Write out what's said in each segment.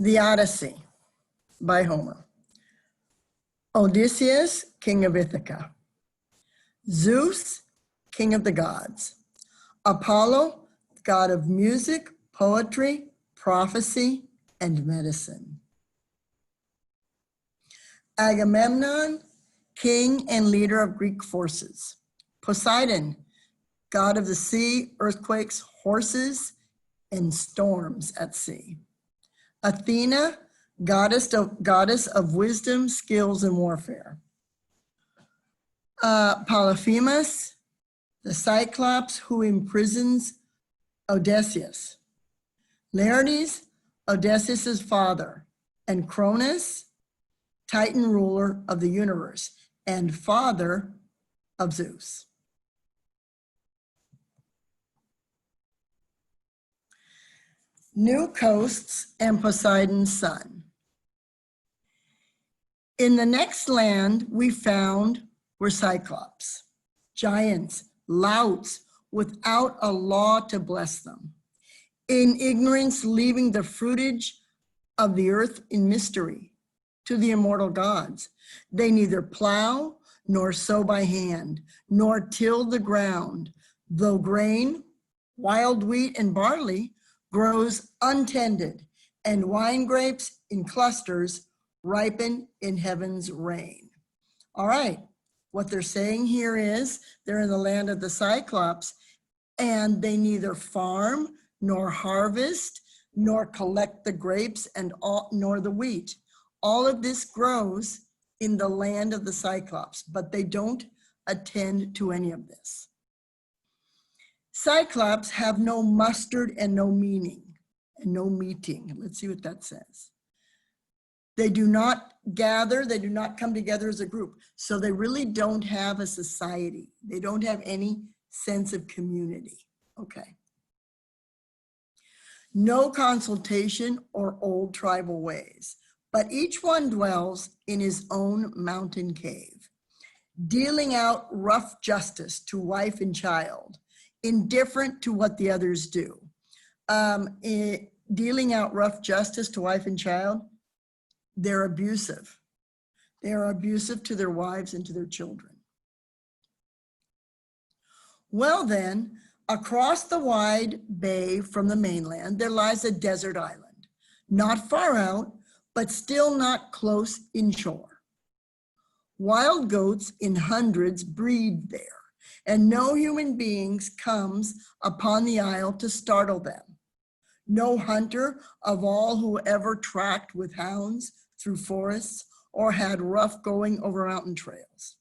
The Odyssey by Homer. Odysseus, king of Ithaca. Zeus, king of the gods. Apollo, god of music, poetry, prophecy, and medicine. Agamemnon, king and leader of Greek forces. Poseidon, god of the sea, earthquakes, horses, and storms at sea. Athena, goddess of wisdom, skills, and warfare. Polyphemus, the Cyclops who imprisons Odysseus. Laertes, Odysseus' father, and Cronus, Titan ruler of the universe and father of Zeus. New coasts and Poseidon's son. In the next land we found were Cyclops, giants, louts, without a law to bless them, in ignorance leaving the fruitage of the earth in mystery to the immortal gods. They neither plow nor sow by hand, nor till the ground, though grain, wild wheat, and barley grows untended, and wine grapes in clusters ripen in heaven's rain. All right, what they're saying here is they're in the land of the Cyclops, and they neither farm nor harvest nor collect the grapes nor the wheat. All of this grows in the land of the Cyclops, but they don't attend to any of this. Cyclops have no mustard and no meaning and no meeting. Let's see what that says. They do not gather, they do not come together as a group. So they really don't have a society. They don't have any sense of community. Okay. No consultation or old tribal ways, but each one dwells in his own mountain cave, dealing out rough justice to wife and child, indifferent to what the others do. Dealing out rough justice to wife and child, they're abusive. They are abusive to their wives and to their children. Well then, across the wide bay from the mainland, there lies a desert island, not far out, but still not close inshore. Wild goats in hundreds breed there, and no human beings comes upon the isle to startle them. No hunter of all who ever tracked with hounds through forests or had rough going over mountain trails.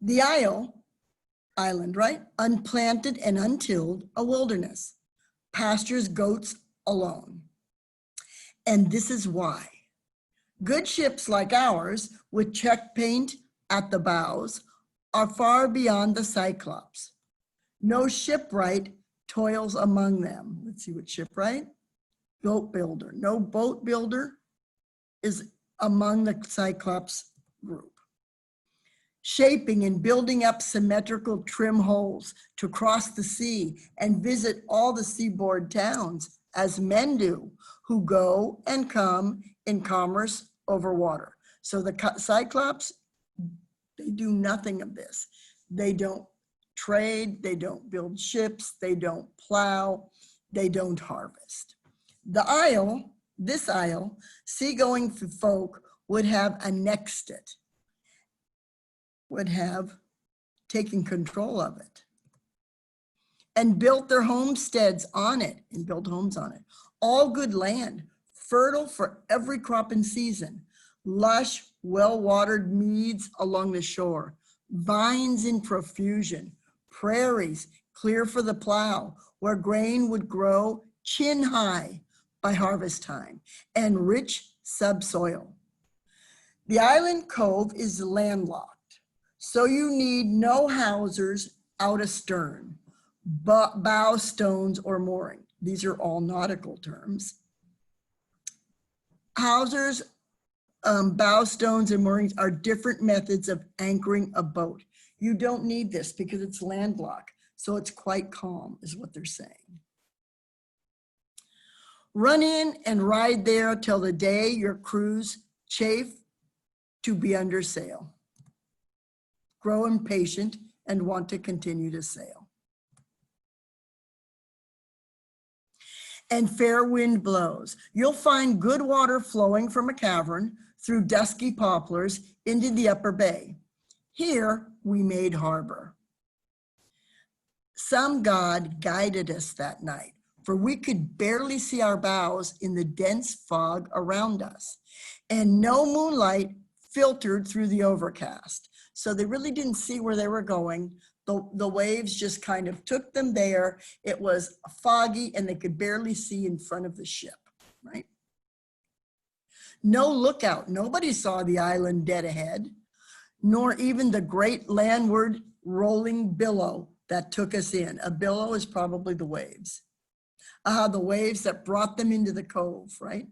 The island, right? Unplanted and untilled, a wilderness, pastures goats alone. And this is why. Good ships like ours, with check paint at the bows, are far beyond the Cyclops. No shipwright toils among them. Let's see what shipwright? Boat builder. No boat builder is among the Cyclops group. Shaping and building up symmetrical trim holes to cross the sea and visit all the seaboard towns, as men do, who go and come in commerce over water. So the Cyclops, they do nothing of this. They don't trade, they don't build ships, they don't plow, they don't harvest. The isle, this isle, seagoing folk would have annexed it, would have taken control of it, and built their homesteads on it, and built homes on it. All good land, fertile for every crop and season, lush, well-watered meads along the shore, vines in profusion, prairies clear for the plow, where grain would grow chin high by harvest time, and rich subsoil. The island cove is landlocked, so you need no hawsers out astern, bow stones or mooring. These are all nautical terms. Hawsers, bow stones, and moorings are different methods of anchoring a boat. You don't need this because it's landlocked, so it's quite calm, is what they're saying. Run in and ride there till the day your crews chafe to be under sail. Grow impatient and want to continue to sail. And fair wind blows. You'll find good water flowing from a cavern through dusky poplars into the upper bay. Here we made harbor. Some god guided us that night, for we could barely see our bows in the dense fog around us, and no moonlight filtered through the overcast. So they really didn't see where they were going. The waves just kind of took them there. It was foggy and they could barely see in front of the ship, right? No lookout. Nobody saw the island dead ahead, nor even the great landward rolling billow that took us in. A billow is probably the waves. The waves that brought them into the cove, right?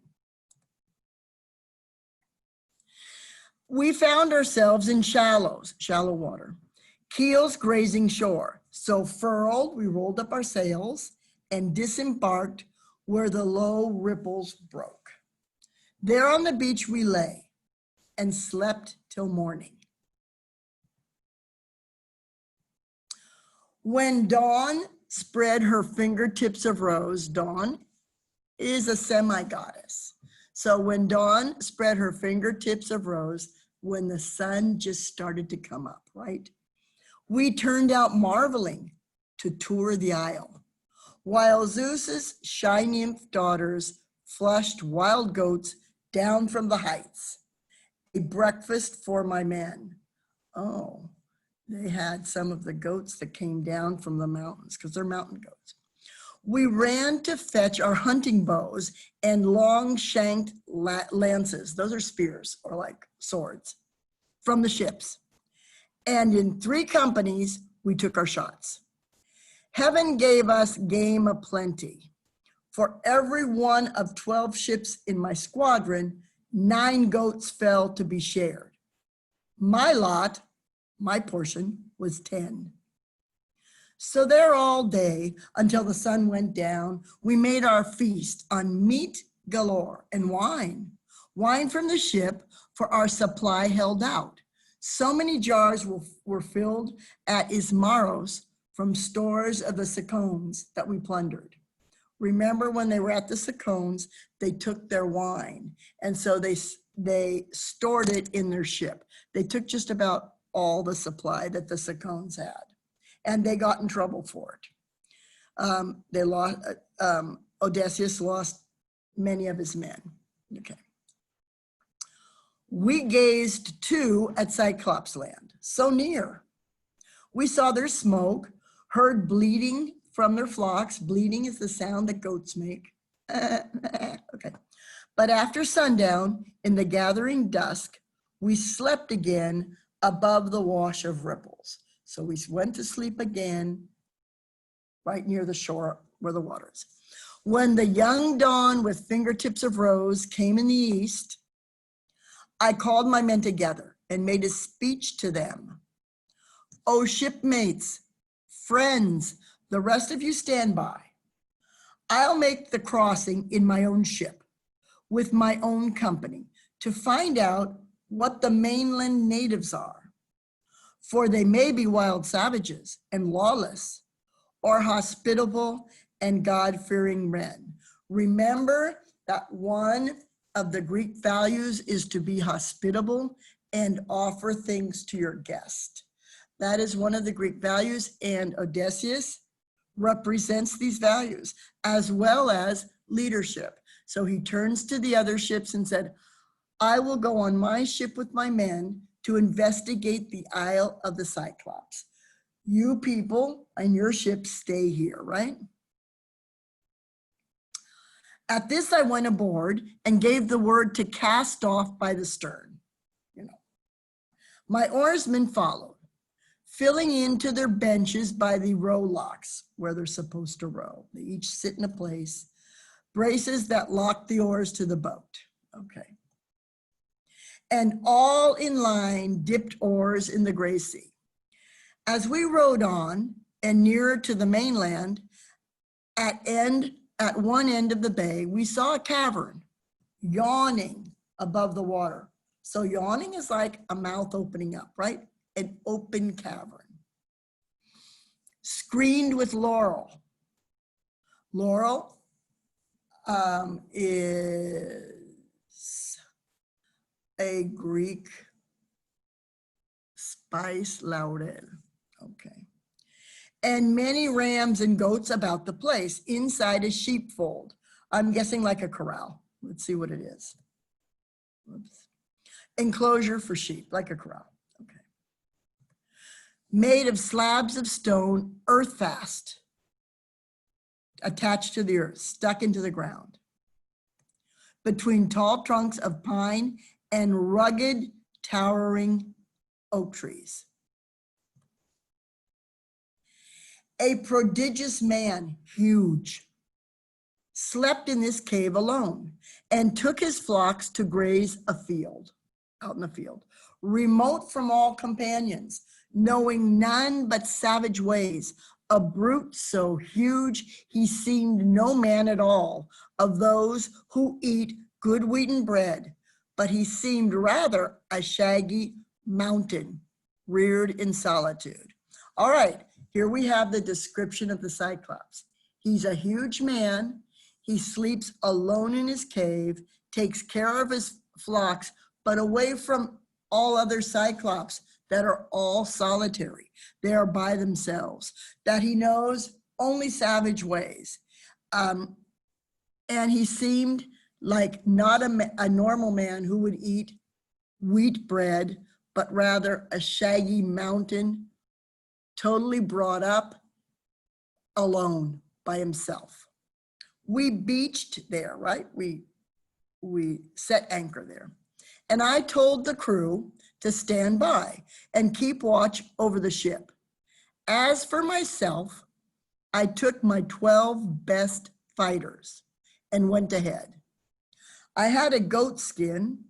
We found ourselves in shallow water, keels grazing shore. So furled, we rolled up our sails and disembarked where the low ripples broke. There on the beach we lay and slept till morning. When dawn spread her fingertips of rose, dawn is a semi-goddess. So when dawn spread her fingertips of rose, when the sun just started to come up, right? We turned out marveling to tour the isle, while Zeus's shy nymph daughters flushed wild goats down from the heights, a breakfast for my men. Oh, they had some of the goats that came down from the mountains because they're mountain goats. We ran to fetch our hunting bows and long-shanked lances. Those are spears or like swords from the ships. And in 3 companies, we took our shots. Heaven gave us game aplenty. For every one of 12 ships in my squadron, 9 goats fell to be shared. My lot, my portion, was 10. So there all day until the sun went down, we made our feast on meat galore and wine. Wine from the ship, for our supply held out. So many jars were filled at Ismaros from stores of the Sicones that we plundered. Remember when they were at the Sicones, they took their wine. And so they stored it in their ship. They took just about all the supply that the Sicones had. And they got in trouble for it. Odysseus lost many of his men. Okay. We gazed too at Cyclops land, so near. We saw their smoke, heard bleating from their flocks. Bleating is the sound that goats make. Okay. But after sundown, in the gathering dusk, we slept again above the wash of ripples. So we went to sleep again, right near the shore where the water is. When the young dawn with fingertips of rose came in the east, I called my men together and made a speech to them. Oh, shipmates, friends, the rest of you stand by. I'll make the crossing in my own ship with my own company to find out what the mainland natives are. For they may be wild savages and lawless, or hospitable and God-fearing men. Remember that one of the Greek values is to be hospitable and offer things to your guest. That is one of the Greek values, and Odysseus represents these values as well as leadership. So he turns to the other ships and said, I will go on my ship with my men to investigate the Isle of the Cyclops. You people and your ships stay here, right? At this, I went aboard and gave the word to cast off by the stern. My oarsmen followed, filling into their benches by the rowlocks where they're supposed to row. They each sit in a place, braces that lock the oars to the boat. Okay. And all in line dipped oars in the gray sea. As we rowed on and nearer to the mainland, at end at one end of the bay, we saw a cavern yawning above the water. So yawning is like a mouth opening up, right? An open cavern. Screened with laurel. Laurel is a Greek spice, laurel. Okay. And many rams and goats about the place, inside a sheepfold. I'm guessing like a corral. Let's see what it is. Oops. Enclosure for sheep, like a corral. Okay. Made of slabs of stone, earth fast, attached to the earth, stuck into the ground. Between tall trunks of pine and rugged, towering oak trees. A prodigious man, huge, slept in this cave alone and took his flocks to graze out in the field, remote from all companions, knowing none but savage ways, a brute so huge he seemed no man at all of those who eat good wheaten bread, but he seemed rather a shaggy mountain reared in solitude. All right, here we have the description of the Cyclops. He's a huge man. He sleeps alone in his cave, takes care of his flocks, but away from all other Cyclops that are all solitary. They are by themselves, that he knows only savage ways. And he seemed like not a normal man who would eat wheat bread, but rather a shaggy mountain, totally brought up alone by himself. We beached there, right? We set anchor there. And I told the crew to stand by and keep watch over the ship. As for myself, I took my 12 best fighters and went ahead. I had a goat skin,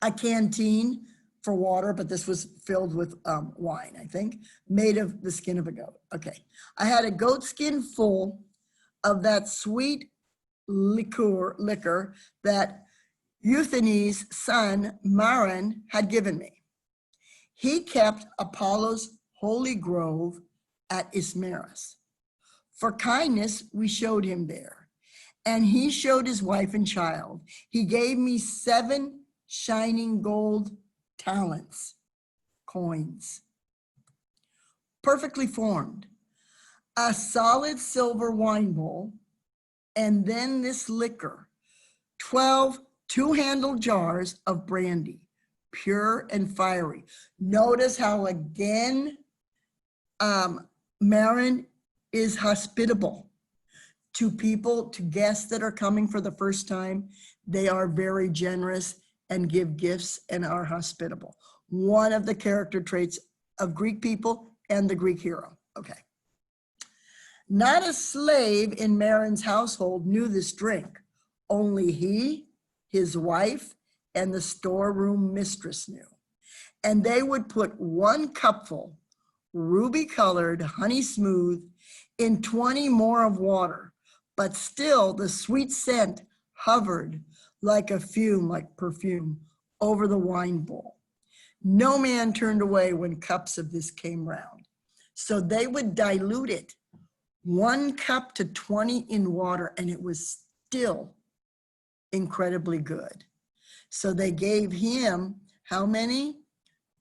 a canteen for water, but this was filled with wine, I think, made of the skin of a goat. Okay. I had a goat skin full of that sweet liquor that Euphanes' son, Maron, had given me. He kept Apollo's holy grove at Ismarus. For kindness, we showed him there, and he showed his wife and child. He gave me 7 shining gold talents, coins, perfectly formed, a solid silver wine bowl, and then this liquor, 12 two-handled jars of brandy, pure and fiery. Notice how again, Maron is hospitable to people, to guests that are coming for the first time. They are very generous and give gifts and are hospitable. One of the character traits of Greek people and the Greek hero. Okay. Not a slave in Maron's household knew this drink. Only he, his wife, and the storeroom mistress knew. And they would put 1 cupful, ruby-colored, honey smooth, in 20 more of water, but still the sweet scent hovered like a fume, like perfume, over the wine bowl. No man turned away when cups of this came round. So they would dilute it, 1 cup to 20 in water, and it was still incredibly good. So they gave him, how many?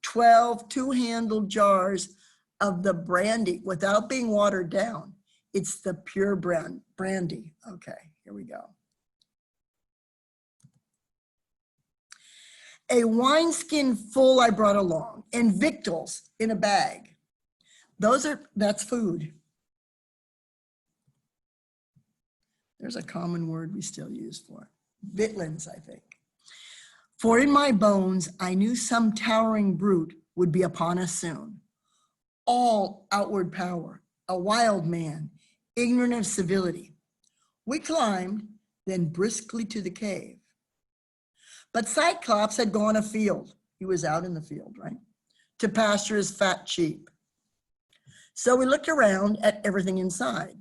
12 two-handled jars of the brandy without being watered down. It's the pure brandy. Okay, here we go. A wineskin full I brought along, and victuals in a bag. That's food. There's a common word we still use for it. Vitlins, I think. For in my bones, I knew some towering brute would be upon us soon. All outward power, a wild man, ignorant of civility. We climbed, then briskly to the cave. But Cyclops had gone afield. He was out in the field, right? To pasture his fat sheep. So we looked around at everything inside.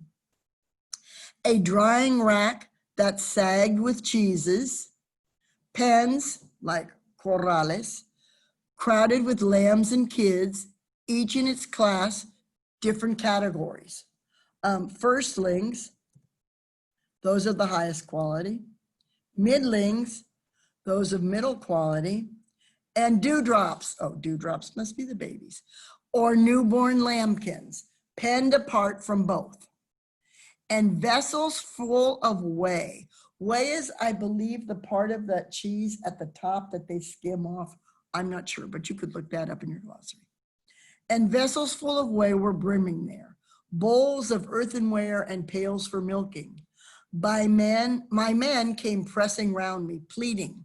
a drying rack that sagged with cheeses, pens like corrales, crowded with lambs and kids, each in its class, different categories. Firstlings, those of the highest quality. Middlings, those of middle quality. And dewdrops, oh, dewdrops must be the babies, or newborn lambkins, penned apart from both. And vessels full of whey. Whey is, I believe, the part of that cheese at the top that they skim off. I'm not sure, but you could look that up in your glossary. And vessels full of whey were brimming there, bowls of earthenware and pails for milking. My men came pressing round me, pleading,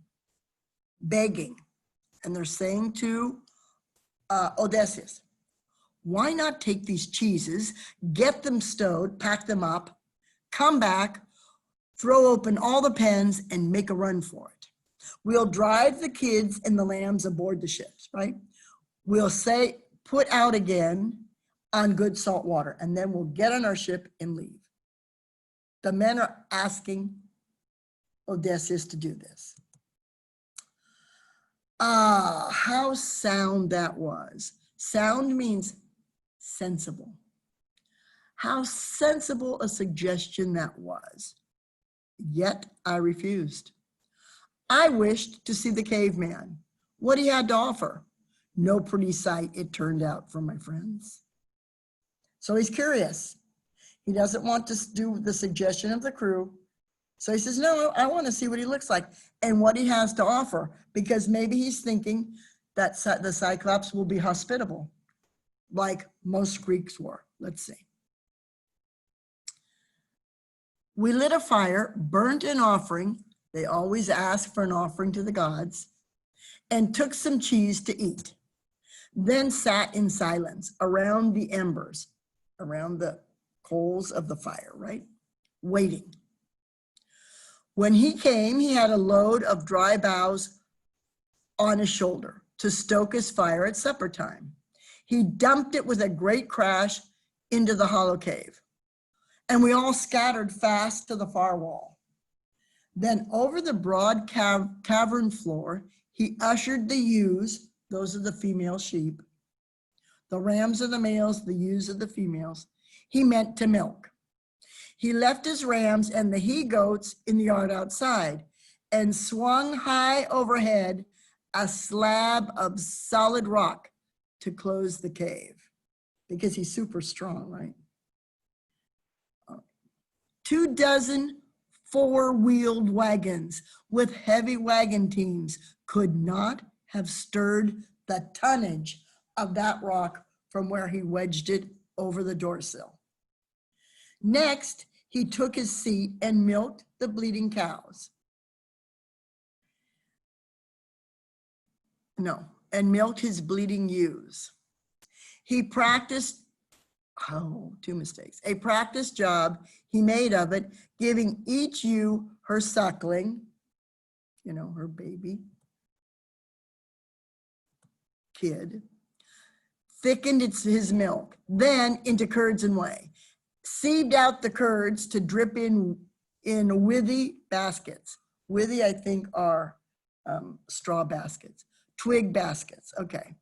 begging, and they're saying to Odysseus, why not take these cheeses, get them stowed, pack them up, come back, throw open all the pens and make a run for it. We'll drive the kids and the lambs aboard the ships, right? We'll say, put out again on good salt water, and then we'll get on our ship and leave. The men are asking Odysseus to do this. Ah, how sound that was. Sound means sensible. How sensible a suggestion that was. Yet I refused. I wished to see the caveman, what he had to offer. No pretty sight it turned out for my friends. So he's curious. He doesn't want to do the suggestion of the crew. So he says, no, I want to see what he looks like and what he has to offer, because maybe he's thinking that the Cyclops will be hospitable, like most Greeks were. Let's see. We lit a fire, burnt an offering. They always ask for an offering to the gods, and took some cheese to eat. Then sat in silence around the embers, around the coals of the fire, right? Waiting. When he came, he had a load of dry boughs on his shoulder to stoke his fire at supper time. He dumped it with a great crash into the hollow cave, and we all scattered fast to the far wall. Then over the broad cavern floor, he ushered the ewes, those are the female sheep, the rams are the males, the ewes are the females, he meant to milk. He left his rams and the he-goats in the yard outside and swung high overhead a slab of solid rock to close the cave, because he's super strong, right? 24 four-wheeled wagons with heavy wagon teams could not have stirred the tonnage of that rock from where he wedged it over the doorsill. Next, he took his seat and milked the bleeding cows. No, and milked his bleeding ewes. He practiced, two mistakes. A practice job he made of it, giving each ewe her suckling, her baby kid, thickened his milk, then into curds and whey, sieved out the curds to drip in withy baskets. Withy, I think, are straw baskets, twig baskets, okay.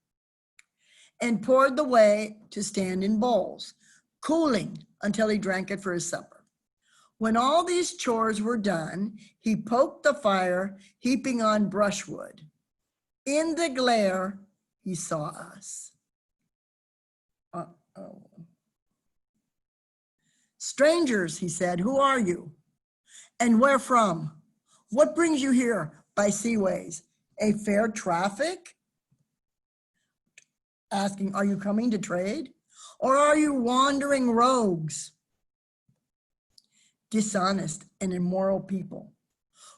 And poured the whey to stand in bowls, cooling until he drank it for his supper. When all these chores were done, he poked the fire, heaping on brushwood. In the glare, he saw us. Uh-oh. Strangers, he said, who are you? And where from? What brings you here by seaways? A fair traffic? Asking, are you coming to trade? Or are you wandering rogues? Dishonest and immoral people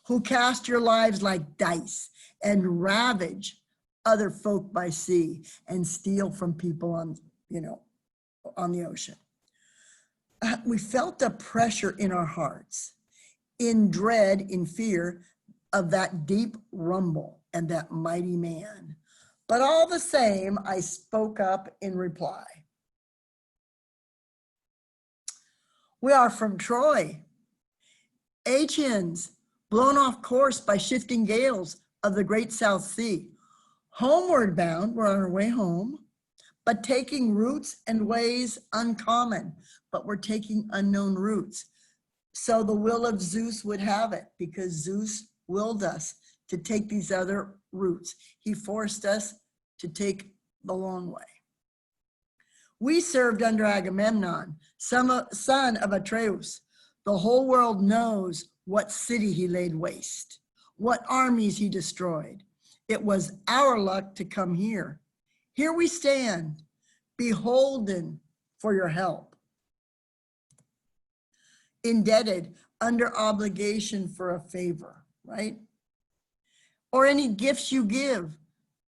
who cast your lives like dice and ravage other folk by sea and steal from people on the ocean. We felt a pressure in our hearts, in dread, in fear of that deep rumble and that mighty man. But all the same, I spoke up in reply. We are from Troy, Achaeans, blown off course by shifting gales of the great South Sea. Homeward bound, we're on our way home, but taking routes and ways uncommon, but we're taking unknown routes. So the will of Zeus would have it, because Zeus willed us to take these other routes. He forced us to take the long way. We served under Agamemnon, son of Atreus. The whole world knows what city he laid waste, what armies he destroyed. It was our luck to come here. Here we stand, beholden for your help. Indebted, under obligation for a favor, right? Or any gifts you give,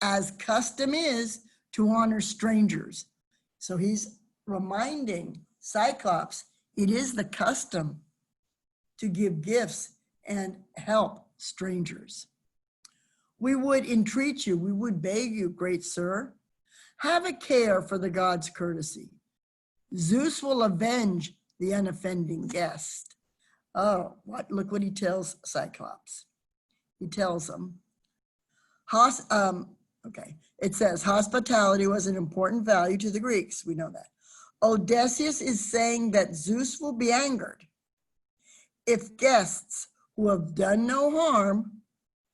as custom is to honor strangers. So he's reminding Cyclops, it is the custom to give gifts and help strangers. We would entreat you, we would beg you, great sir, have a care for the gods' courtesy. Zeus will avenge the unoffending guest. Oh, look what he tells Cyclops. He tells him, it says, hospitality was an important value to the Greeks. We know that. Odysseus is saying that Zeus will be angered if guests who have done no harm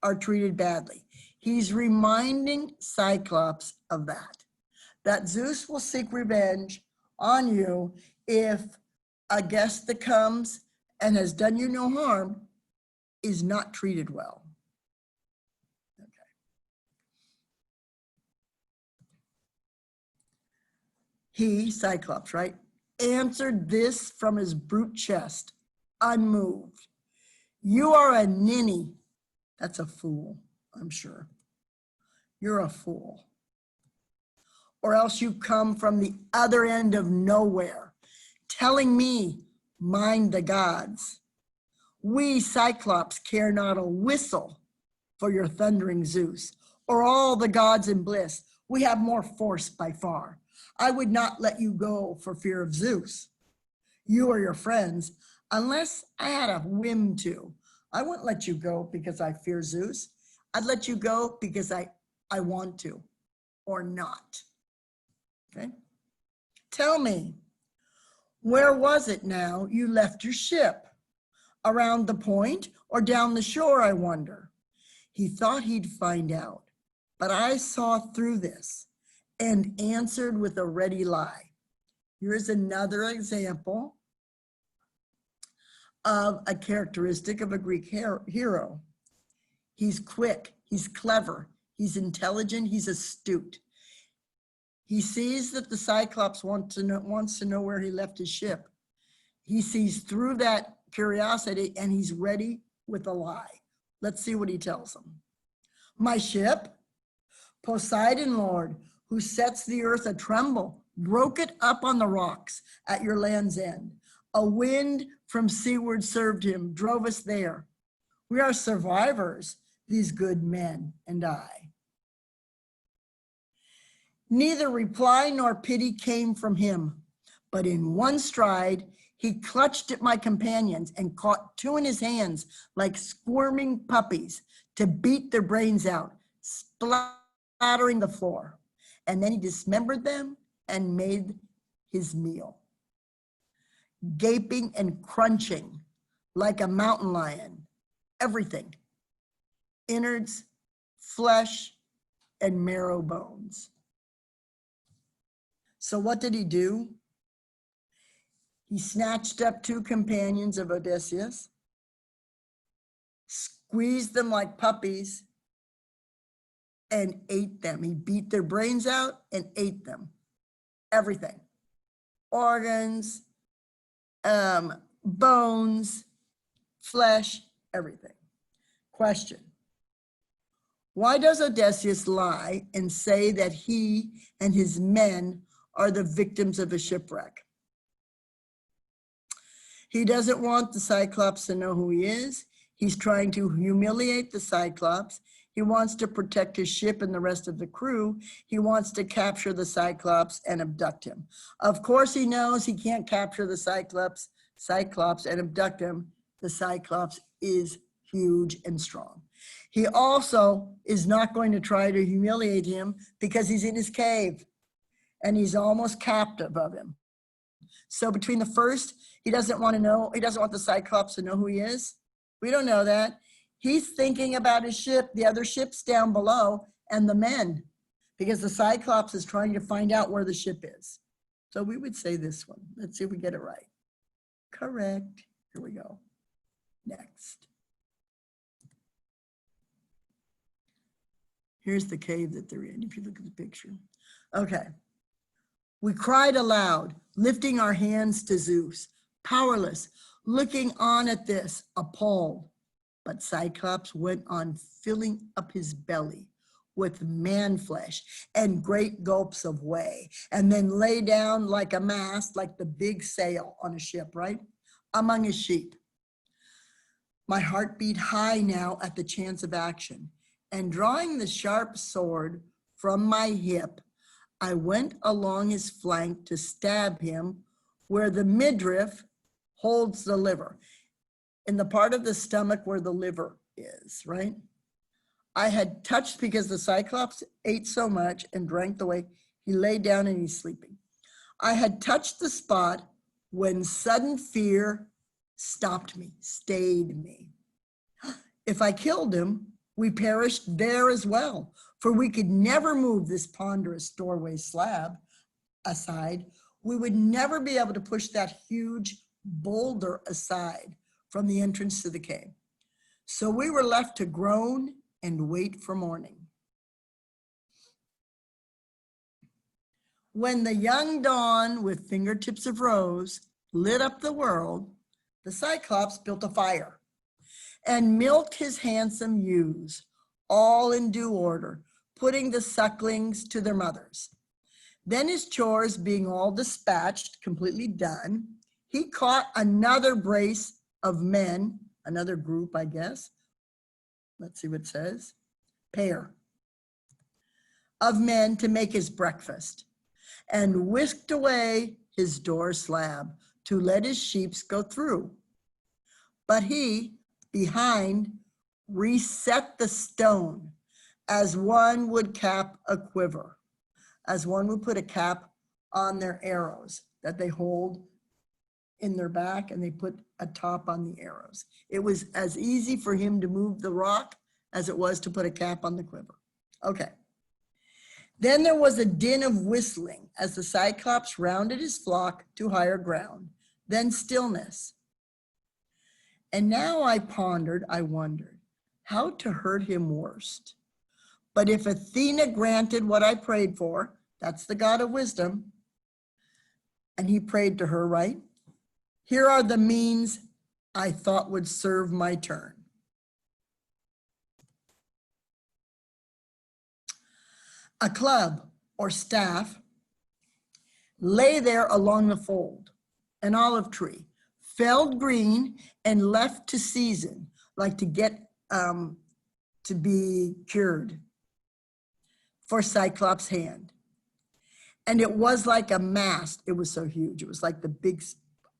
are treated badly. He's reminding Cyclops of that Zeus will seek revenge on you if a guest that comes and has done you no harm is not treated well. Okay. He, Cyclops, right, answered this from his brute chest, unmoved. You are a ninny. That's a fool, I'm sure. You're a fool. Or else you come from the other end of nowhere, telling me, mind the gods. We Cyclops care not a whistle for your thundering Zeus, or all the gods in bliss. We have more force by far. I would not let you go for fear of Zeus, you or your friends, unless I had a whim to. I wouldn't let you go because I fear Zeus. I'd let you go because I want to, or not. Okay? Tell me, where was it now you left your ship? Around the point or down the shore, I wonder? He thought he'd find out, but I saw through this and answered with a ready lie. Here's another example of a characteristic of a Greek hero. He's quick, he's clever, he's intelligent, he's astute. He sees that the Cyclops wants to know where he left his ship. He sees through that curiosity and he's ready with a lie. Let's see what he tells him. My ship, Poseidon Lord, who sets the earth a tremble, broke it up on the rocks at your land's end. A wind from seaward served him, drove us there. We are survivors, these good men and I. Neither reply nor pity came from him, but in one stride, he clutched at my companions and caught two in his hands like squirming puppies to beat their brains out, splattering the floor. And then he dismembered them and made his meal. Gaping and crunching like a mountain lion, everything, innards, flesh, and marrow bones. So what did he do? He snatched up two companions of Odysseus, squeezed them like puppies, and ate them. He beat their brains out and ate them. Everything. Organs, bones, flesh, everything. Question. Why does Odysseus lie and say that he and his men are the victims of a shipwreck? He doesn't want the Cyclops to know who he is. He's trying to humiliate the Cyclops. He wants to protect his ship and the rest of the crew. He wants to capture the Cyclops and abduct him. Of course, he knows he can't capture the Cyclops and abduct him. the Cyclops is huge and strong. He also is not going to try to humiliate him because he's in his cave and he's almost captive of him. So between the first, he doesn't want the Cyclops to know who he is. We don't know that. He's thinking about his ship, the other ships down below, and the men, because the Cyclops is trying to find out where the ship is. So we would say this one. Let's see if we get it right. Correct. Here we go. Next. Here's the cave that they're in, if you look at the picture. Okay. We cried aloud, lifting our hands to Zeus, powerless, looking on at this, appalled. But Cyclops went on filling up his belly with man flesh and great gulps of whey, and then lay down like a mast, like the big sail on a ship, right? Among his sheep. My heart beat high now at the chance of action, and drawing the sharp sword from my hip, I went along his flank to stab him where the midriff holds the liver, in the part of the stomach where the liver is, right? I had touched, because the Cyclops ate so much and drank the way, he lay down and he's sleeping. I had touched the spot when sudden fear stopped me, stayed me. If I killed him, we perished there as well, for we could never move this ponderous doorway slab aside. We would never be able to push that huge boulder aside from the entrance to the cave. So we were left to groan and wait for morning. When the young dawn with fingertips of rose lit up the world, the Cyclops built a fire and milked his handsome ewes, all in due order, putting the sucklings to their mothers. Then his chores being all dispatched, completely done, he caught another brace of men, another group, I guess. Let's see what it says. Pair of men to make his breakfast, and whisked away his door slab to let his sheep go through. But he, behind, reset the stone as one would cap a quiver, as one would put a cap on their arrows that they hold in their back, and they put a top on the arrows. It was as easy for him to move the rock as it was to put a cap on the quiver. Okay. Then there was a din of whistling as the Cyclops rounded his flock to higher ground, then stillness. And now I wondered how to hurt him worst. But if Athena granted what I prayed for, that's the God of wisdom, and he prayed to her, right? Here are the means I thought would serve my turn. A club or staff lay there along the fold, an olive tree, felled green and left to season, like to get to be cured, for Cyclops' hand. And it was like a mast. It was so huge. It was like the big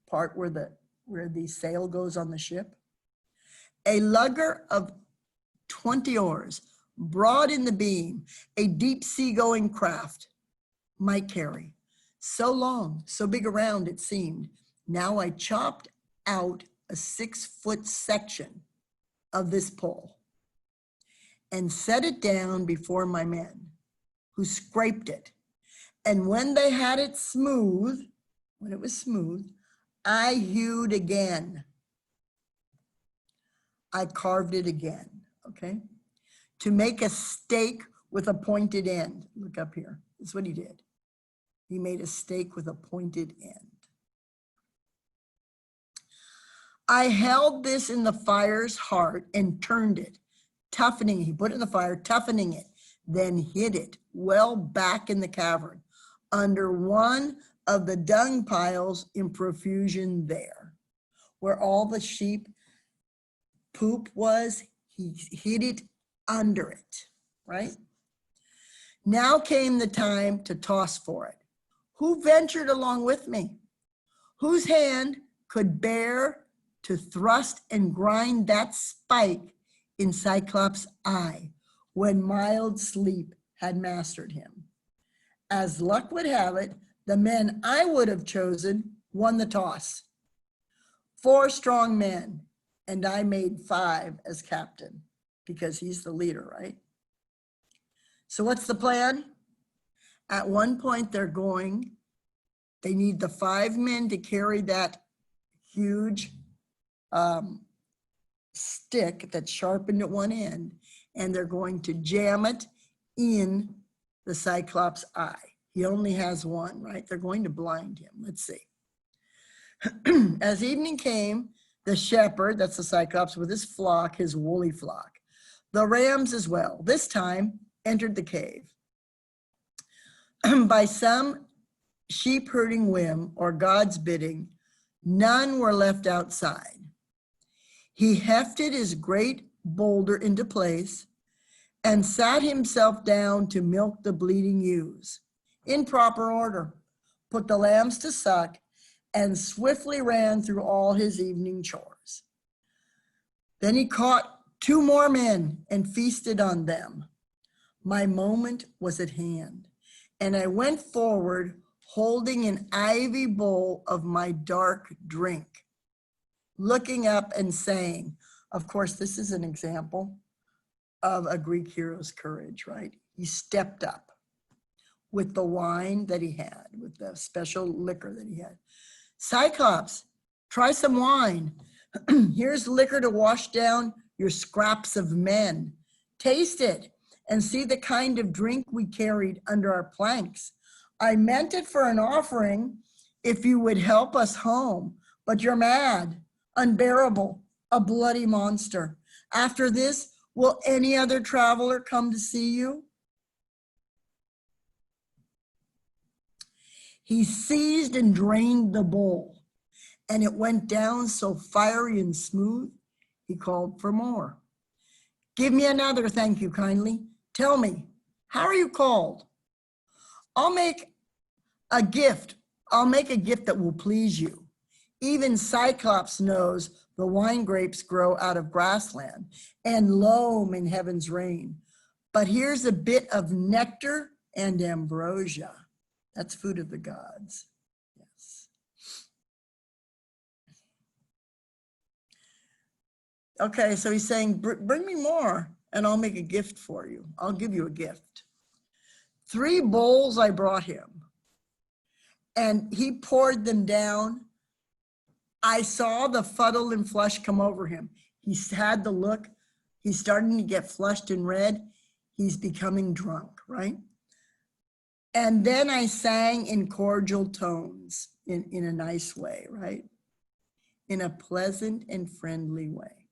part where the sail goes on the ship. A lugger of 20 oars, broad in the beam, a deep sea-going craft might carry. So long, so big around it seemed. Now I chopped out a 6-foot section of this pole and set it down before my men, who scraped it. And when they had it smooth, when it was smooth, I hewed again. I carved it again, okay? To make a stake with a pointed end. Look up here. That's what he did. He made a stake with a pointed end. I held this in the fire's heart and turned it, toughening it. He put it in the fire, toughening it, then hid it well back in the cavern, under one of the dung piles in profusion there, where all the sheep poop was. He hid it under it, right? Now came the time to toss for it. Who ventured along with me? Whose hand could bear to thrust and grind that spike in Cyclops' eye when mild sleep had mastered him. As luck would have it, the men I would have chosen won the toss. 4 strong men, and I made 5 as captain because he's the leader, right? So what's the plan? At one point they need the 5 men to carry that huge stick that's sharpened at one end, and they're going to jam it in the Cyclops' eye. He only has one, right? They're going to blind him. Let's see. As evening came, the shepherd, that's the Cyclops, with his flock, his woolly flock, the rams as well, this time entered the cave. By some sheep herding whim or God's bidding, none were left outside. He hefted his great boulder into place and sat himself down to milk the bleeding ewes in proper order, put the lambs to suck, and swiftly ran through all his evening chores. Then he caught 2 more men and feasted on them. My moment was at hand, and I went forward holding an ivy bowl of my dark drink, looking up and saying, of course, this is an example of a Greek hero's courage, right? He stepped up with the wine that he had, with the special liquor that he had. Cyclops, try some wine. Here's liquor to wash down your scraps of men. Taste it and see the kind of drink we carried under our planks. I meant it for an offering if you would help us home, but you're mad, unbearable, a bloody monster. After this, will any other traveler come to see you? He seized and drained the bowl, and it went down so fiery and smooth, he called for more. Give me another, thank you kindly. Tell me, how are you called? I'll make a gift that will please you. Even Cyclops knows the wine grapes grow out of grassland and loam in heaven's rain. But here's a bit of nectar and ambrosia. That's food of the gods. Yes. Okay, so he's saying, bring me more and I'll make a gift for you. I'll give you a gift. 3 bowls I brought him, and he poured them down. I saw the fuddle and flush come over him. He had the look. He's starting to get flushed and red. He's becoming drunk, right? And then I sang in cordial tones, in a nice way, right? In a pleasant and friendly way.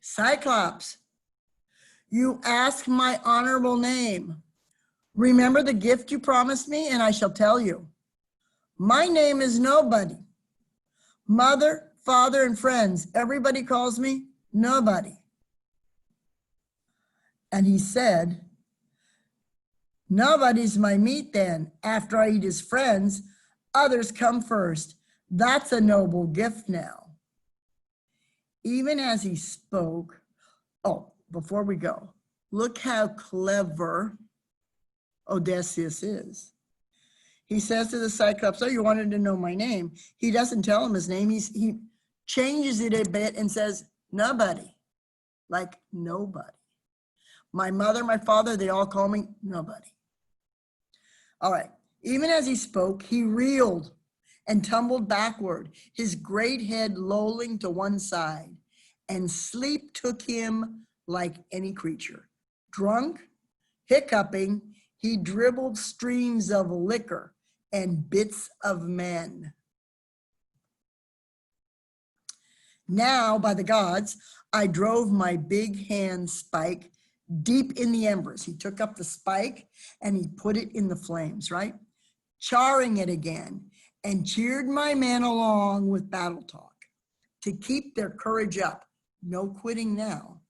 Cyclops, you ask my honorable name. Remember the gift you promised me, and I shall tell you. My name is Nobody. Mother, father, and friends, everybody calls me Nobody. And he said, nobody's my meat then. After I eat his friends, others come first. That's a noble gift now. Even as he spoke, before we go, look how clever Odysseus is. He says to the Cyclops, oh, you wanted to know my name. He doesn't tell him his name. He changes it a bit and says, nobody, like nobody. My mother, my father, they all call me Nobody. All right, even as he spoke, he reeled and tumbled backward, his great head lolling to one side, and sleep took him like any creature. Drunk, hiccuping, he dribbled streams of liquor and bits of men. Now, by the gods, I drove my big hand spike deep in the embers. He took up the spike and he put it in the flames, right? Charring it again, and cheered my men along with battle talk to keep their courage up. No quitting now.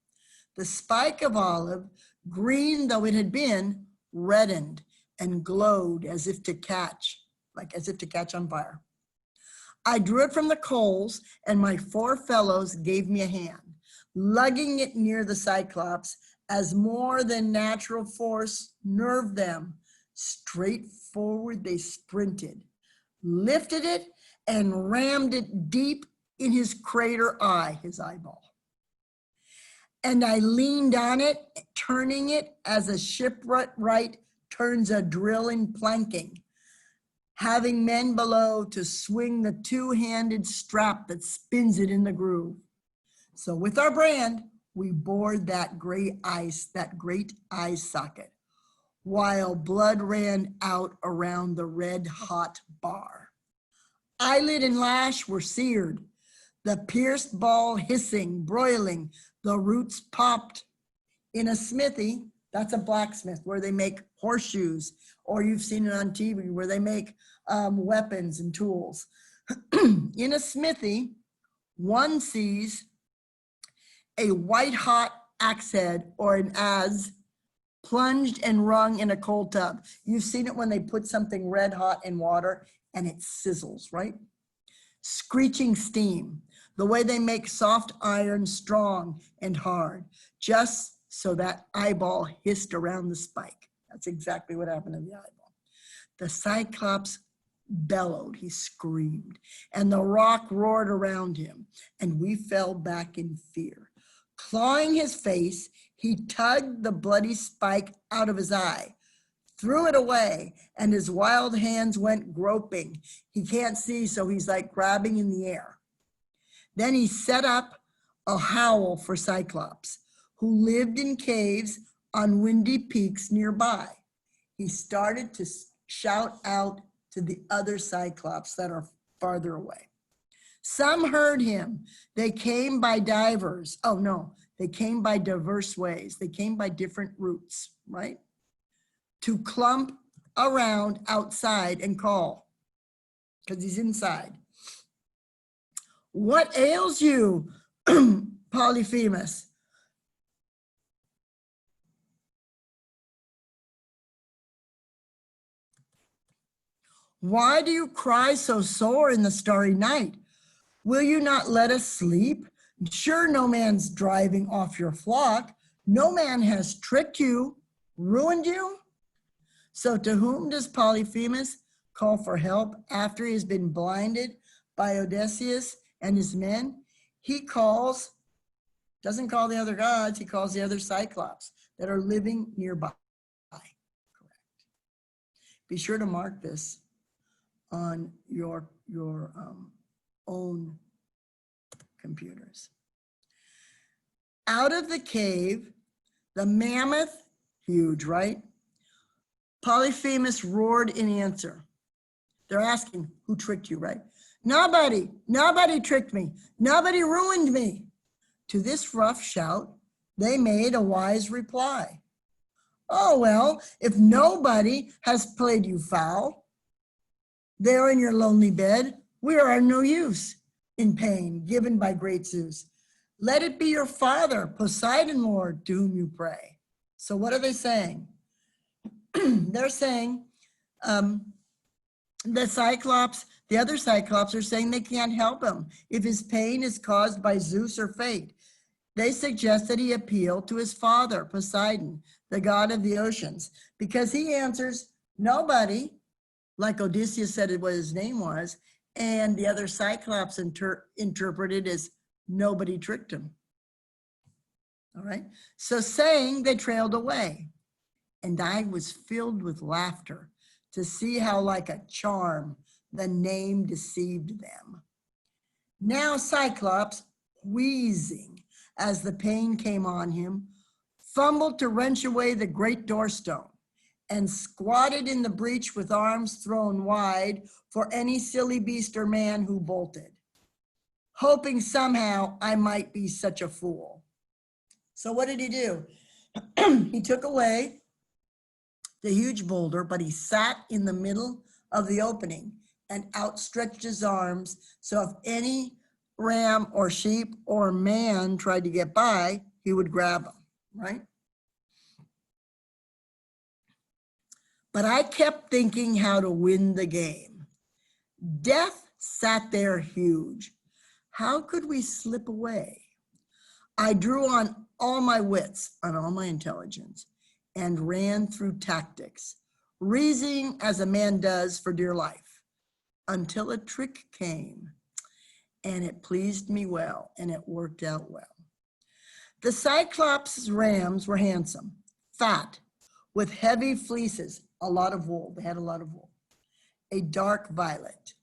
The spike of olive, green though it had been, reddened and glowed as if to catch on fire. I drew it from the coals, and my 4 fellows gave me a hand, lugging it near the Cyclops as more than natural force nerved them. Straight forward they sprinted, lifted it, and rammed it deep in his crater eye, his eyeball. And I leaned on it, turning it as a shipwright turns a drill in planking, having men below to swing the 2-handed strap that spins it in the groove. So with our brand, we bored that great eye socket, while blood ran out around the red hot bar. Eyelid and lash were seared, the pierced ball hissing, broiling, the roots popped. In a smithy, that's a blacksmith where they make horseshoes, or you've seen it on TV where they make weapons and tools. In a smithy, one sees a white hot axe head or an adze plunged and wrung in a cold tub. You've seen it when they put something red hot in water and it sizzles, right? Screeching steam, the way they make soft iron strong and hard, just so that eyeball hissed around the spike. That's exactly what happened to the eyeball. The Cyclops bellowed, he screamed, and the rock roared around him, and we fell back in fear. Clawing his face, he tugged the bloody spike out of his eye, threw it away, and his wild hands went groping. He can't see, so he's like grabbing in the air. Then he set up a howl for Cyclops, who lived in caves on windy peaks nearby. He started to shout out to the other Cyclops that are farther away. Some heard him. They came by diverse ways. They came by different routes, right? To clump around outside and call, because he's inside. What ails you, Polyphemus? Why do you cry so sore in the starry night? Will you not let us sleep? Sure, no man's driving off your flock. No man has tricked you, ruined you. So to whom does Polyphemus call for help after he has been blinded by Odysseus and his men? He doesn't call the other gods, he calls the other Cyclops that are living nearby. Correct. Be sure to mark this on your own computers. Out of the cave, the mammoth, huge, right? Polyphemus roared in answer. They're asking, who tricked you, right? Nobody tricked me. Nobody ruined me. To this rough shout, they made a wise reply. Oh, well, if nobody has played you foul, there in your lonely bed, we are no use in pain given by great Zeus. Let it be your father, Poseidon Lord, to whom you pray. So what are they saying? They're saying the other Cyclops are saying they can't help him if his pain is caused by Zeus or fate. They suggest that he appeal to his father, Poseidon, the god of the oceans, because he answers nobody, like Odysseus said what his name was, and the other Cyclops interpreted as nobody tricked him. All right, so saying, they trailed away, and I was filled with laughter to see how like a charm the name deceived them. Now Cyclops, wheezing as the pain came on him, fumbled to wrench away the great doorstone and squatted in the breach with arms thrown wide for any silly beast or man who bolted, hoping somehow I might be such a fool. So what did he do? He took away the huge boulder, but he sat in the middle of the opening and outstretched his arms, so if any ram or sheep or man tried to get by, he would grab them, right? But I kept thinking how to win the game. Death sat there huge. How could we slip away? I drew on all my wits, on all my intelligence, and ran through tactics, reasoning as a man does for dear life, until a trick came, and it pleased me well, and it worked out well. The Cyclops' rams were handsome, fat, with heavy fleeces, a lot of wool. They had a lot of wool. A dark violet.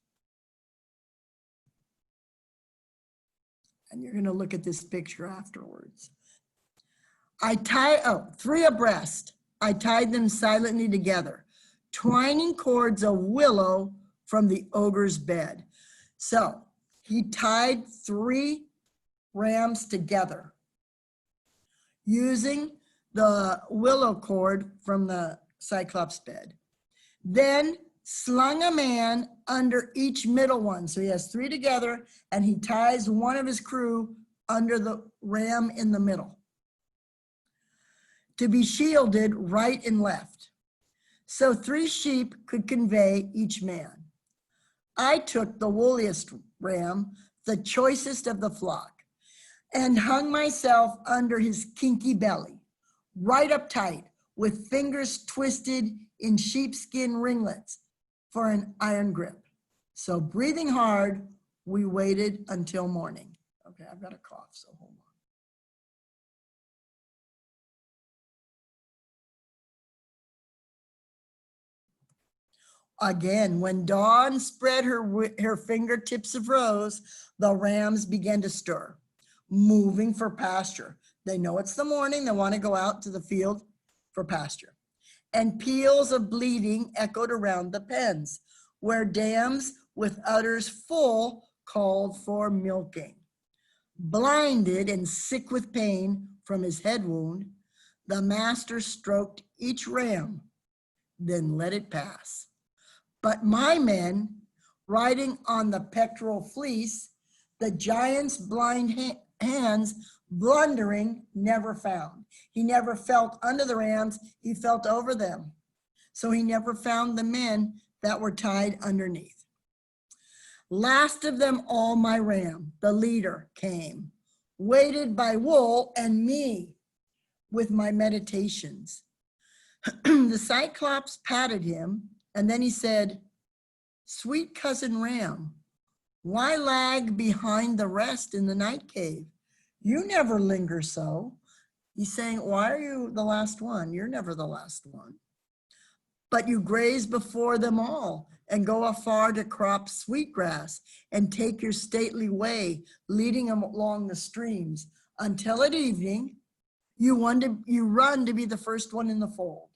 And you're going to look at this picture afterwards. Three abreast. I tied them silently together, twining cords of willow from the ogre's bed. So he tied 3 rams together using the willow cord from the Cyclops bed. Then slung a man under each middle one. So he has 3 together, and he ties one of his crew under the ram in the middle to be shielded right and left. So 3 sheep could convey each man. I took the wooliest ram, the choicest of the flock, and hung myself under his kinky belly, right up tight, with fingers twisted in sheepskin ringlets for an iron grip. So breathing hard, we waited until morning. Okay, I've got a cough, so hold on. Again, when dawn spread her fingertips of rose, the rams began to stir, moving for pasture. They know it's the morning. They want to go out to the field for pasture. And peals of bleating echoed around the pens, where dams with udders full called for milking. Blinded and sick with pain from his head wound, the master stroked each ram, then let it pass. But my men, riding on the pectoral fleece, the giant's blind hands blundering never found. He never felt under the rams, he felt over them. So he never found the men that were tied underneath. Last of them all, my ram, the leader, came, weighted by wool and me with my meditations. The Cyclops patted him, and then he said, "Sweet cousin ram, why lag behind the rest in the night cave? You never linger so." He's saying, why are you the last one? You're never the last one. But you graze before them all and go afar to crop sweetgrass and take your stately way, leading them along the streams until at evening you run to be the first one in the fold.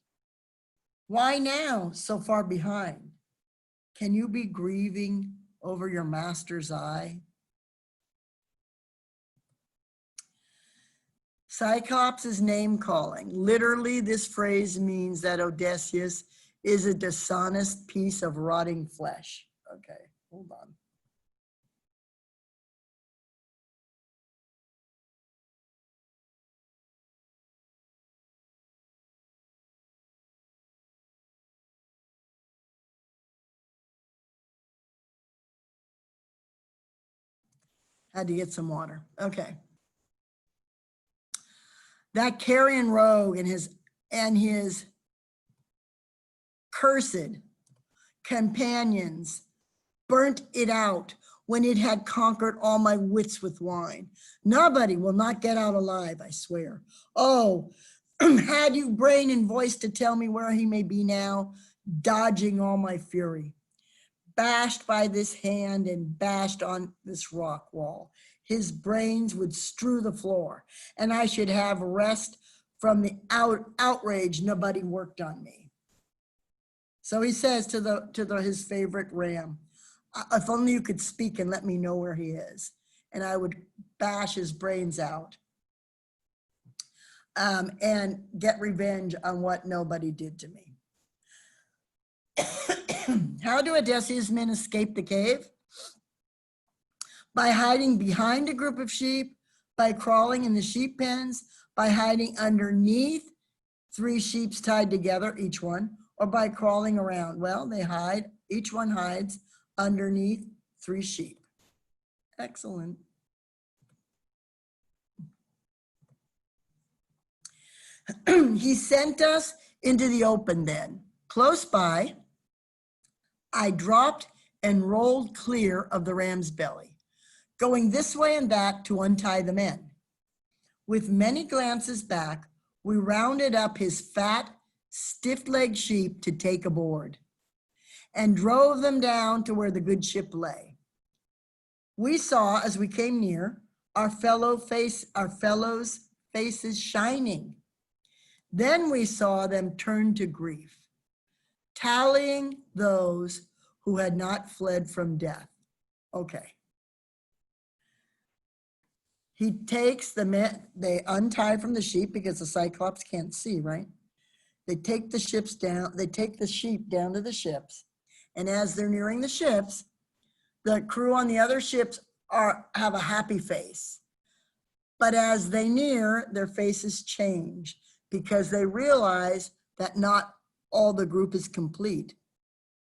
Why now so far behind? Can you be grieving over your master's eye? Cyclops is name calling. Literally, this phrase means that Odysseus is a dishonest piece of rotting flesh. Okay, hold on. Had to get some water. Okay. That carrion rogue and his cursed companions burnt it out when it had conquered all my wits with wine. Nobody will not get out alive, I swear. Oh, had you brain and voice to tell me where he may be now, dodging all my fury. Bashed by this hand and bashed on this rock wall, his brains would strew the floor, and I should have rest from the outrage nobody worked on me. So he says to his favorite ram, if only you could speak and let me know where he is, and I would bash his brains out and get revenge on what nobody did to me. How do Odysseus' men escape the cave? By hiding behind a group of sheep, by crawling in the sheep pens, by hiding underneath 3 sheep tied together, each one, or by crawling around. Well, they hide, each one hides underneath 3 sheep. Excellent. He sent us into the open then. Close by, I dropped and rolled clear of the ram's belly, going this way and that to untie the men. With many glances back, we rounded up his fat, stiff-legged sheep to take aboard and drove them down to where the good ship lay. We saw, as we came near, our fellows' faces shining. Then we saw them turn to grief, tallying those who had not fled from death. Okay. He takes the men, they untie from the sheep because the Cyclops can't see, right? They take the ships down, they take the sheep down to the ships. And as they're nearing the ships, the crew on the other ships have a happy face. But as they near, their faces change because they realize that not all the group is complete,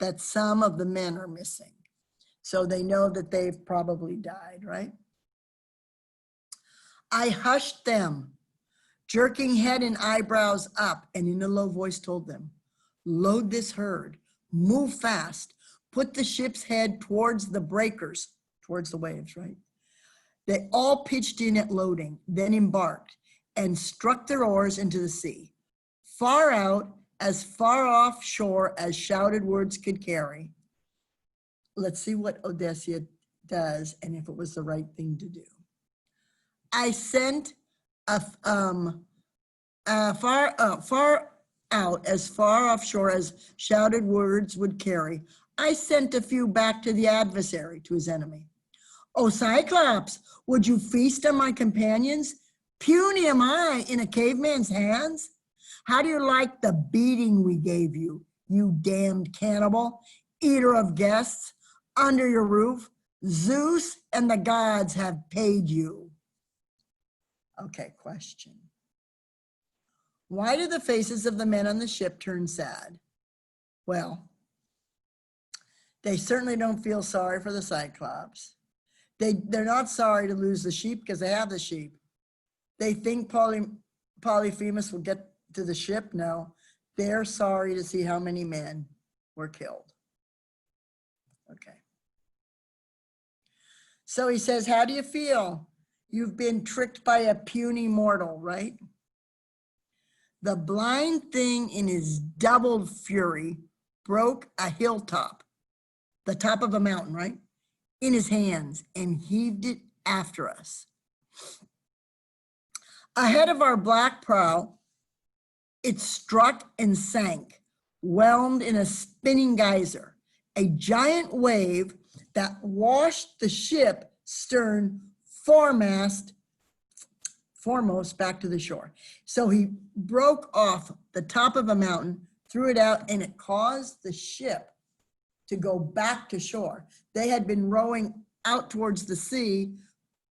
that some of the men are missing. So they know that they've probably died, right? I hushed them, jerking head and eyebrows up, and in a low voice told them, load this herd, move fast, put the ship's head towards the breakers, towards the waves, right? They all pitched in at loading, then embarked and struck their oars into the sea. Far out, as far off shore as shouted words could carry. Let's see what Odyssey does and if it was the right thing to do. I sent far out, as far offshore as shouted words would carry. I sent a few back to the adversary, to his enemy. O Cyclops, would you feast on my companions? Puny am I in a caveman's hands? How do you like the beating we gave you, you damned cannibal, eater of guests, under your roof? Zeus and the gods have paid you. Okay, question. Why do the faces of the men on the ship turn sad? Well, they certainly don't feel sorry for the Cyclops. They're not sorry to lose the sheep because they have the sheep. They think Polyphemus will get to the ship. No, they're sorry to see how many men were killed. Okay. So he says, how do you feel? You've been tricked by a puny mortal, right? The blind thing in his doubled fury broke a hilltop, the top of a mountain, right? In his hands and heaved it after us. Ahead of our black prow, it struck and sank, whelmed in a spinning geyser, a giant wave that washed the ship stern foremost back to the shore. So he broke off the top of a mountain, threw it out, and it caused the ship to go back to shore. They had been rowing out towards the sea,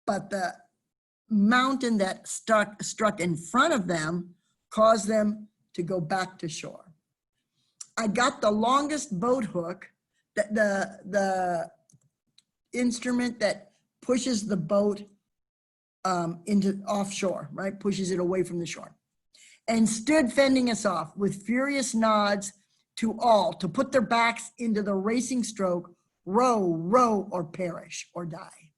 but the mountain that struck in front of them caused them to go back to shore. I got the longest boat hook, the instrument that pushes the boat into offshore, right? Pushes it away from the shore, and stood fending us off with furious nods to all to put their backs into the racing stroke, row, row, or perish, or die.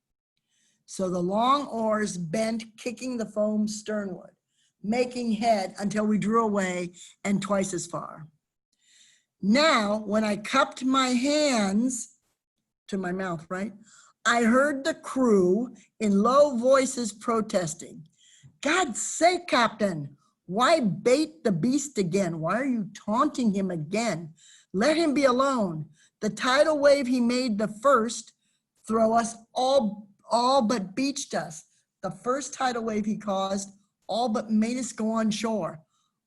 So the long oars bent, kicking the foam sternward, making head until we drew away and twice as far. Now, when I cupped my hands to my mouth, right, I heard the crew in low voices protesting. God's sake, Captain, why bait the beast again? Why are you taunting him again? Let him be alone. The tidal wave he made the first throw us all but beached us. The first tidal wave he caused all but made us go on shore,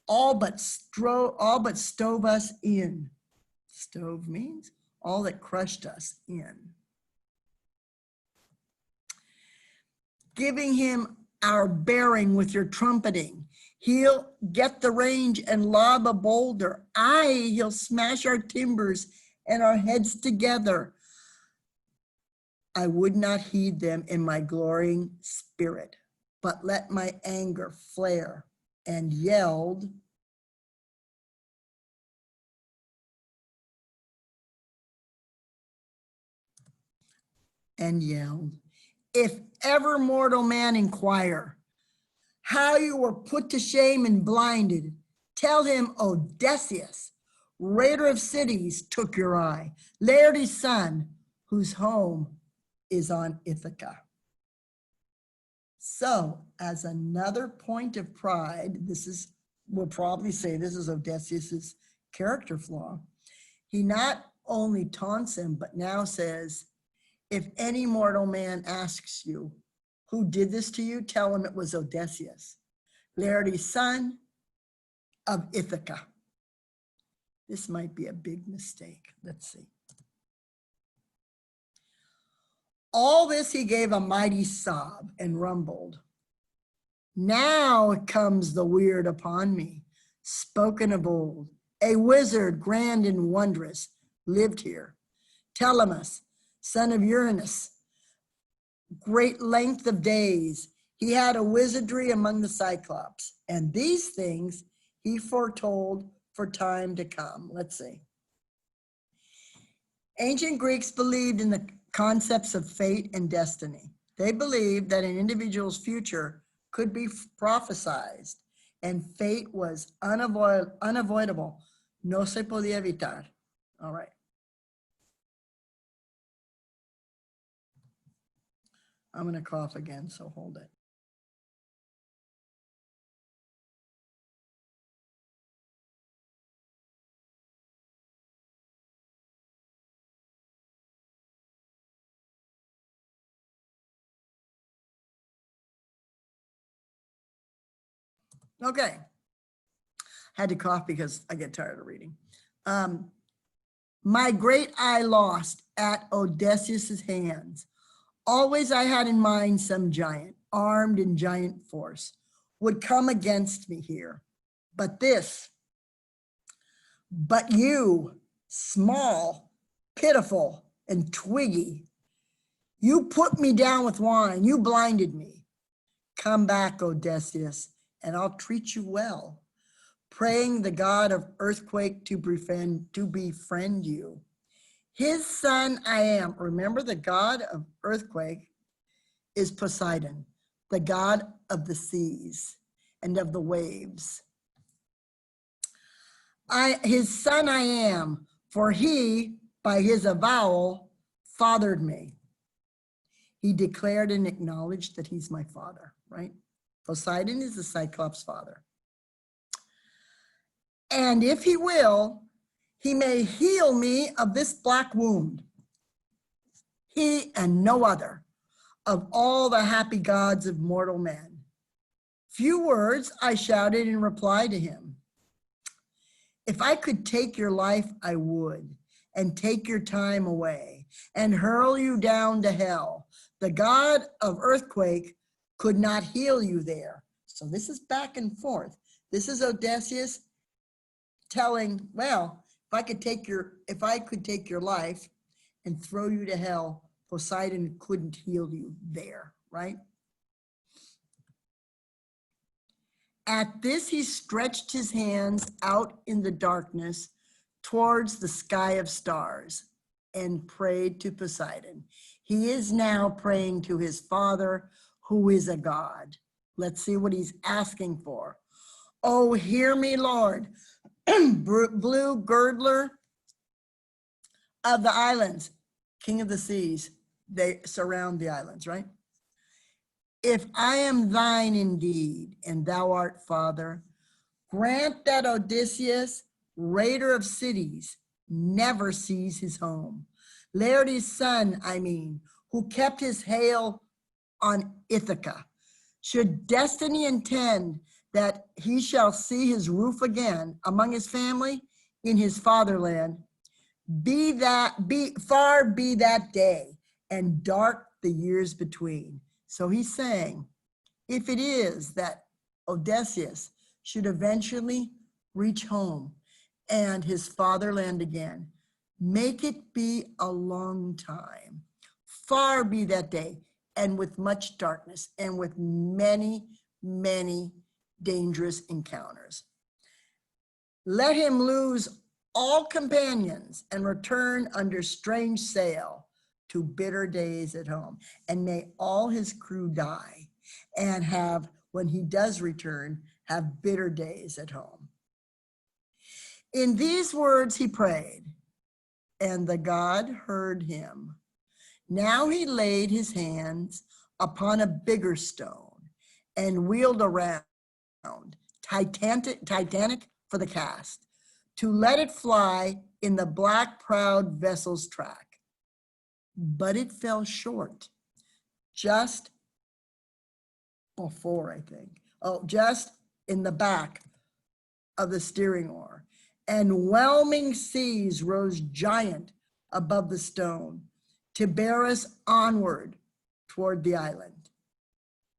all but stove us in. Stove means all that crushed us in. Giving him our bearing with your trumpeting. He'll get the range and lob a boulder. Aye, he'll smash our timbers and our heads together. I would not heed them in my glorying spirit, but let my anger flare, and yelled, if ever mortal man inquire how you were put to shame and blinded, tell him Odysseus, raider of cities, took your eye, Laertes' son, whose home is on Ithaca. So, as another point of pride, we'll probably say this is Odysseus's character flaw. He not only taunts him, but now says, if any mortal man asks you, who did this to you? Tell him it was Odysseus, Laertes' son of Ithaca. This might be a big mistake. Let's see. All this he gave a mighty sob and rumbled. Now comes the weird upon me, spoken of old. A wizard grand and wondrous lived here. Telemus, son of Uranus, great length of days. He had a wizardry among the Cyclops, and these things he foretold for time to come. Let's see. Ancient Greeks believed in the concepts of fate and destiny. They believed that an individual's future could be prophesized, and fate was unavoidable. No se podía evitar. All right. I'm going to cough again, so hold it. Okay. Had to cough because I get tired of reading. My great eye lost at Odysseus' hands. Always I had in mind some giant, armed in giant force, would come against me here. But you, small, pitiful, and twiggy, you put me down with wine, you blinded me. Come back, Odysseus, and I'll treat you well, praying the god of earthquake to befriend you. His son I am. Remember, the god of earthquake is Poseidon, the god of the seas and of the waves. His son I am, for he, by his avowal, fathered me. He declared and acknowledged that he's my father, right? Poseidon is the Cyclops' father. And if he will, he may heal me of this black wound. He and no other of all the happy gods of mortal men. Few words I shouted in reply to him. If I could take your life, I would, and take your time away, and hurl you down to hell. The god of earthquake could not heal you there. So this is back and forth. This is Odysseus telling, well, if I could take your life and throw you to hell, Poseidon couldn't heal you there, right? At this, he stretched his hands out in the darkness towards the sky of stars and prayed to Poseidon. He is now praying to his father, who is a god. Let's see what he's asking for. Oh, hear me, Lord, blue girdler of the islands, king of the seas. They surround the islands, right? If I am thine indeed, and thou art father, grant that Odysseus, raider of cities, never sees his home. Laertes' son, I mean, who kept his hail on Ithaca. Should destiny intend that he shall see his roof again among his family in his fatherland, far be that day, and dark the years between. So he's saying, if it is that Odysseus should eventually reach home and his fatherland again, make it be a long time, Far be that day, and with much darkness, and with many, many dangerous encounters. Let him lose all companions and return under strange sail to bitter days at home. And may all his crew die and have, when he does return, have bitter days at home. In these words he prayed, and the God heard him. Now he laid his hands upon a bigger stone and wheeled around, Titanic for the cast, to let it fly in the black proud vessel's track. But it fell short, just before, I think. Oh, just in the back of the steering oar. And whelming seas rose giant above the stone to bear us onward toward the island.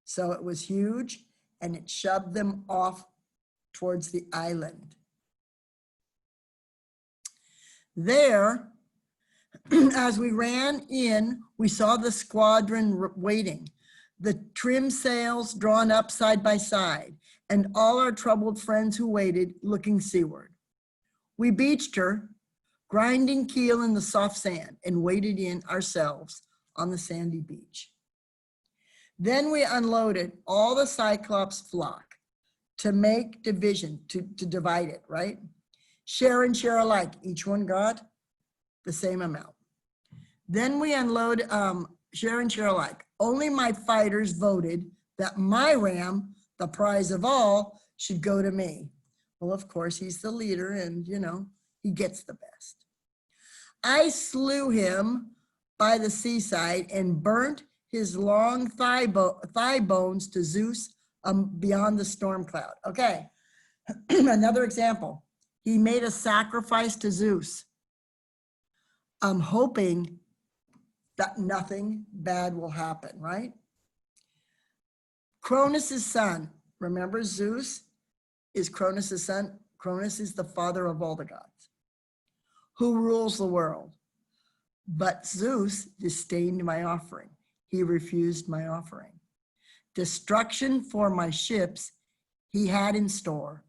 So it was huge, and it shoved them off towards the island. There, as we ran in, we saw the squadron waiting, the trim sails drawn up side by side, and all our troubled friends who waited, looking seaward. We beached her, grinding keel in the soft sand, and waded in ourselves on the sandy beach. Then we unloaded all the Cyclops flock to make division, to divide it, right? Share and share alike. Each one got the same amount. Then we unload, share and share alike. Only my fighters voted that my ram, the prize of all, should go to me. Well, of course, he's the leader, and, you know, he gets the best. I slew him by the seaside and burnt his long thigh bones to Zeus beyond the storm cloud. Okay, another example. He made a sacrifice to Zeus. I'm hoping that nothing bad will happen, right? Cronus' son, remember Zeus is Cronus' son. Cronus is the father of all the gods, who rules the world. But Zeus disdained my offering. He refused my offering. Destruction for my ships he had in store,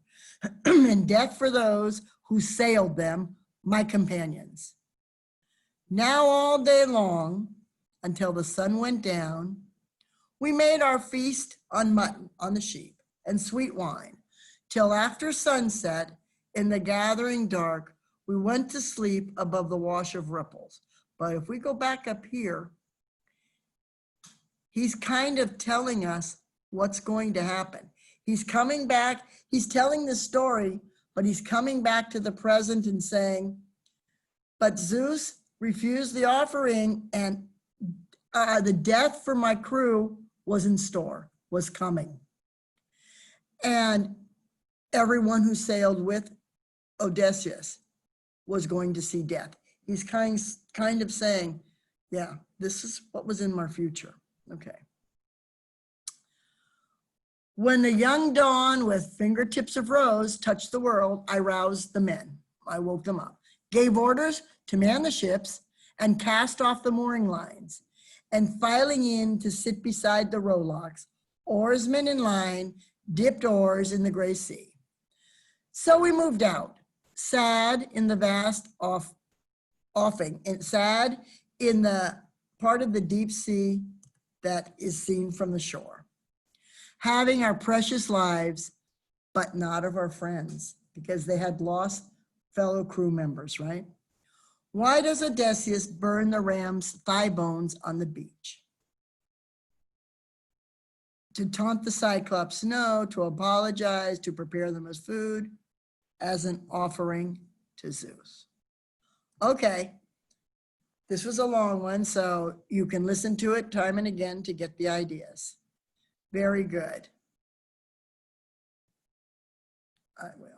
and death for those who sailed them, my companions. Now all day long, until the sun went down, we made our feast on mutton, on the sheep, and sweet wine, till after sunset, in the gathering dark, we went to sleep above the wash of ripples. But if we go back up here, he's kind of telling us what's going to happen. He's coming back, he's telling the story, but he's coming back to the present and saying, but Zeus refused the offering, and the death for my crew was in store, was coming. And everyone who sailed with Odysseus was going to see death. He's kind of saying, yeah, this is what was in my future. Okay. When the young dawn with fingertips of rose touched the world, I roused the men. I woke them up, gave orders to man the ships and cast off the mooring lines, and filing in to sit beside the rowlocks, oarsmen in line dipped oars in the gray sea. So we moved out, sad in the vast offing, and sad in the part of the deep sea that is seen from the shore, having our precious lives, but not of our friends, because they had lost fellow crew members, right? Why does Odysseus burn the ram's thigh bones on the beach? To taunt the Cyclops? No. To apologize, to prepare them as food, as an offering to Zeus. Okay, this was a long one, so you can listen to it time and again to get the ideas. Very good. I will.